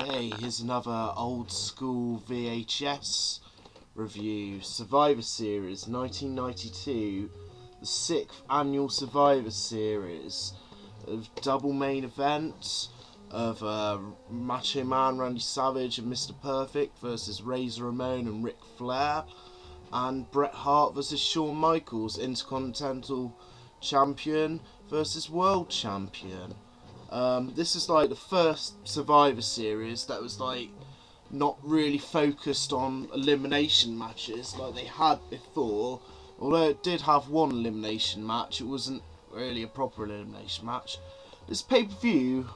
Okay, here's another old school VHS review. Survivor Series 1992, the 6th annual Survivor Series of double main events of Macho Man Randy Savage and Mr. Perfect versus Razor Ramon and Ric Flair, and Bret Hart versus Shawn Michaels, Intercontinental Champion versus World Champion. This is like the first Survivor Series that was like not really focused on elimination matches like they had before. Although it did have one elimination match, it wasn't really a proper elimination match. This pay-per-view,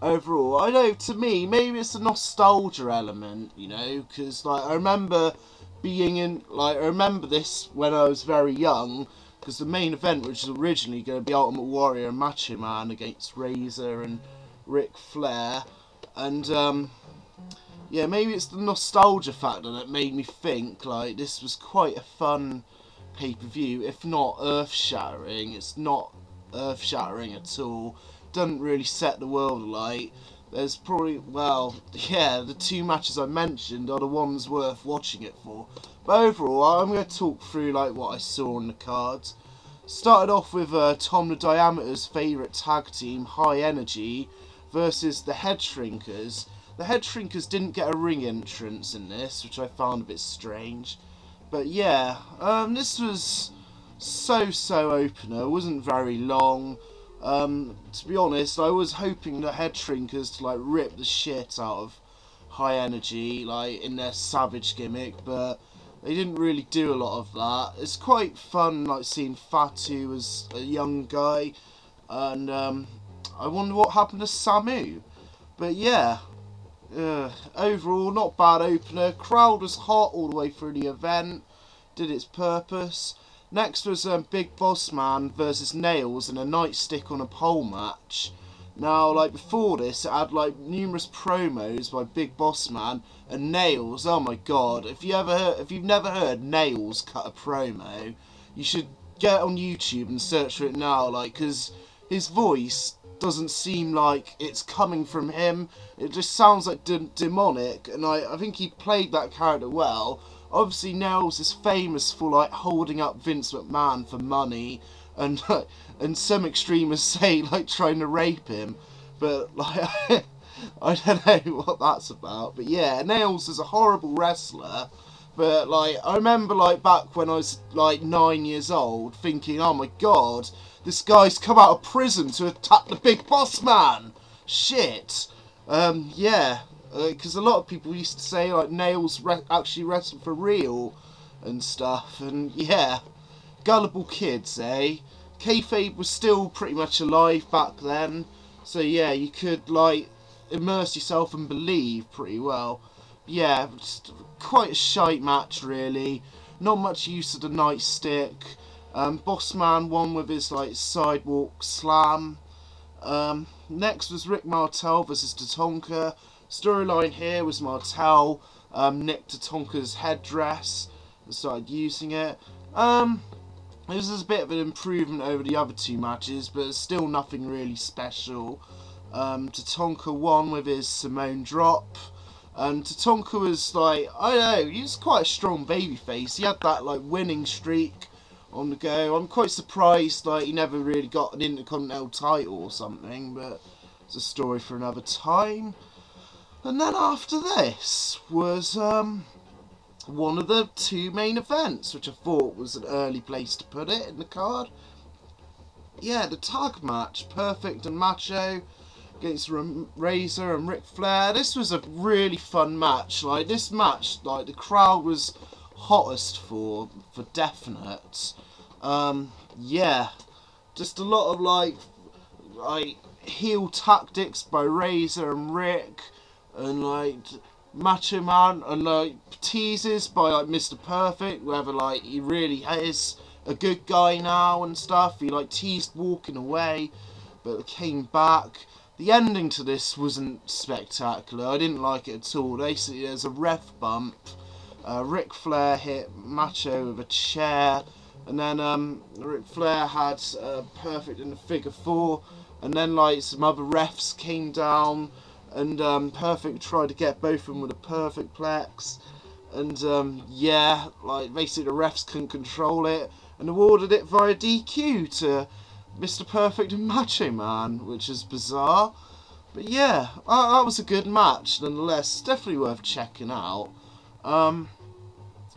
overall, I know, to me, maybe it's a nostalgia element, you know, because like I remember being in, like, I remember this when I was very young, because the main event was originally going to be Ultimate Warrior and Macho Man against Razor and Ric Flair, and yeah, maybe it's the nostalgia factor that made me think like this was quite a fun pay-per-view, if not earth-shattering. It's not earth-shattering at all. Doesn't really set the world alight. There's probably, well, yeah, the two matches I mentioned are the ones worth watching it for. But overall, I'm going to talk through like what I saw on the cards. Started off with Tom the Diameter's favourite tag team, High Energy, versus the Head Shrinkers. The Head Shrinkers didn't get a ring entrance in this, which I found a bit strange. But yeah, this was so opener. It wasn't very long. To be honest, I was hoping the Head Shrinkers to like rip the shit out of High Energy, like in their Savage gimmick, but they didn't really do a lot of that. It's quite fun, like seeing Fatu as a young guy, and I wonder what happened to Samu. But yeah, overall, not bad opener. Crowd was hot all the way through the event, did its purpose. Next was Big Boss Man versus Nails in a nightstick on a pole match. Now, like before this, it had like numerous promos by Big Boss Man and Nails. Oh my god! If you've never heard Nails cut a promo, you should get on YouTube and search for it now. Like, because his voice doesn't seem like it's coming from him. It just sounds like demonic, and I think he played that character well. Obviously, Nails is famous for like holding up Vince McMahon for money, and some extremists say like trying to rape him, but like I don't know what that's about. But yeah, Nails is a horrible wrestler. But like I remember like back when I was like 9 years old, thinking, oh my god, this guy's come out of prison to attack the Big Boss Man. Shit. Yeah. Because a lot of people used to say like Nails actually wrestled for real and stuff, and yeah, gullible kids, eh? Kayfabe was still pretty much alive back then, so yeah, you could like immerse yourself and believe pretty well. Yeah, just quite a shite match really. Not much use of the nightstick. Boss Man won with his like sidewalk slam. Next was Rick Martel versus Tatanka. Storyline here was Martel nicked Tatanka's headdress and started using it. This is a bit of an improvement over the other two matches, but it's still nothing really special. Tatanka won with his Simone drop, and Tatanka was like, I don't know, he was quite a strong babyface. He had that like winning streak on the go. I'm quite surprised like he never really got an Intercontinental title or something, but it's a story for another time. And then after this was one of the two main events, which I thought was an early place to put it in the card. Yeah, the tag match, Perfect and Macho against Razor and Ric Flair. This was a really fun match. Like this match, like the crowd was hottest for definite. Yeah, just a lot of like heel tactics by Razor and Rick, and like Macho Man, and like teases by like Mr. Perfect, whether like he really is a good guy now and stuff. He like teased walking away, but came back. The ending to this wasn't spectacular. I didn't like it at all. Basically, there's a ref bump. Ric Flair hit Macho with a chair, and then Ric Flair had Perfect in the figure 4, and then like some other refs came down and Perfect tried to get both of them with a perfect plex, and yeah, like basically the refs couldn't control it and awarded it via DQ to Mr. Perfect and Macho Man, which is bizarre. But yeah, that was a good match nonetheless. Definitely worth checking out.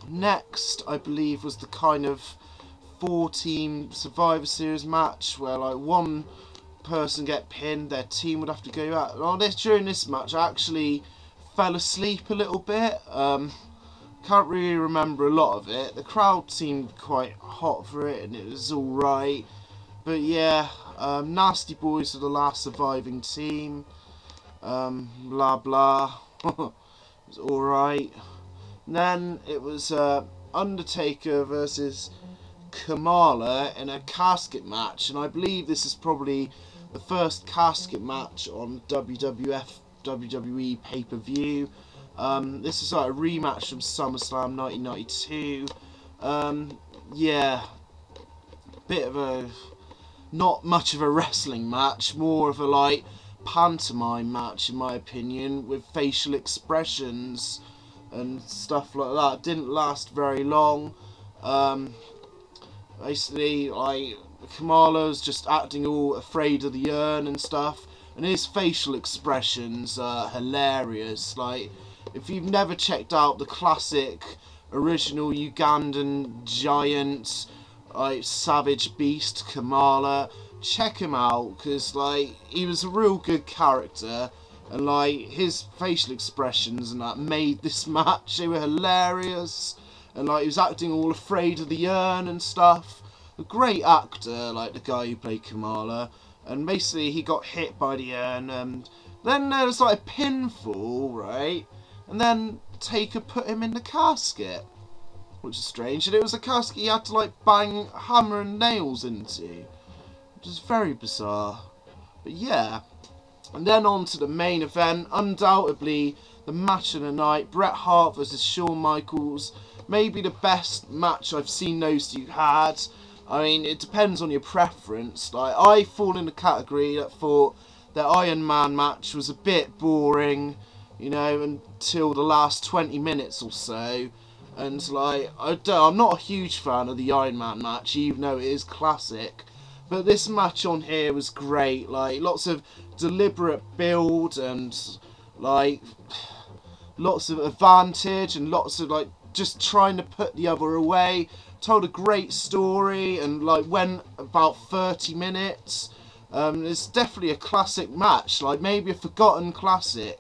Next, I believe, was the kind of 4-team Survivor Series match where like one person get pinned, their team would have to go out. During this match, I actually fell asleep a little bit. Can't really remember a lot of it. The crowd seemed quite hot for it, and it was all right. But yeah, Nasty Boys are the last surviving team. Blah blah. It was all right. And then it was Undertaker versus Kamala in a casket match, and I believe this is probably the first casket match on WWE pay-per-view. This is like a rematch from SummerSlam 1992. Yeah, bit of a, not much of a wrestling match, more of a like pantomime match in my opinion, with facial expressions and stuff like that. Didn't last very long. Basically, like, Kamala's just acting all afraid of the urn and stuff, and his facial expressions are hilarious. Like, if you've never checked out the classic original Ugandan giant, like, savage beast Kamala, check him out, because like he was a real good character, and like his facial expressions and that made this match, they were hilarious, and like he was acting all afraid of the urn and stuff. A great actor, like the guy who played Kamala, and basically he got hit by the urn, and then there was like a pinfall, right, and then Taker put him in the casket, which is strange, and it was a casket he had to like bang hammer and nails into, which is very bizarre. But yeah, and then on to the main event, undoubtedly the match of the night, Bret Hart versus Shawn Michaels. Maybe the best match I've seen those two had. I mean, it depends on your preference. Like, I fall in the category that thought the Iron Man match was a bit boring, you know, until the last 20 minutes or so. And like, I'm not a huge fan of the Iron Man match, even though it is classic. But this match on here was great. Like, lots of deliberate build and like lots of advantage and lots of like just trying to put the other away. Told a great story and like went about 30 minutes. It's definitely a classic match, like maybe a forgotten classic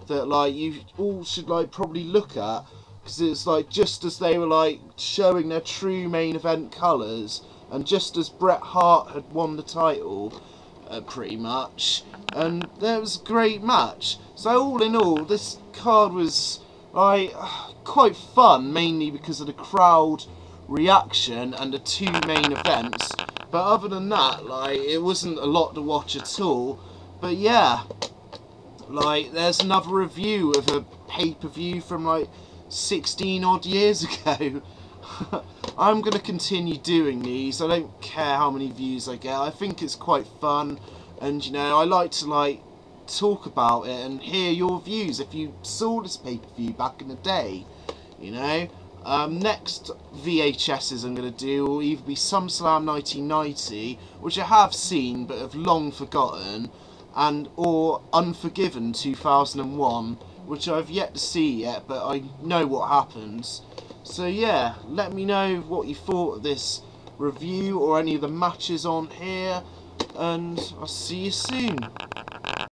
that like you all should like probably look at, because it's like just as they were like showing their true main event colours, and just as Bret Hart had won the title, pretty much, and there was a great match. So all in all, this card was like quite fun, mainly because of the crowd reaction and the two main events. But other than that, like, it wasn't a lot to watch at all. But yeah, like, there's another review of a pay-per-view from like 16 odd years ago. I'm going to continue doing these. I don't care how many views I get. I think it's quite fun, and you know, I like to like talk about it and hear your views if you saw this pay-per-view back in the day, you know. Next VHSs I'm going to do will either be SummerSlam 1990, which I have seen but have long forgotten, and or Unforgiven 2001, which I've yet to see yet, but I know what happens. So yeah, let me know what you thought of this review or any of the matches on here, and I'll see you soon.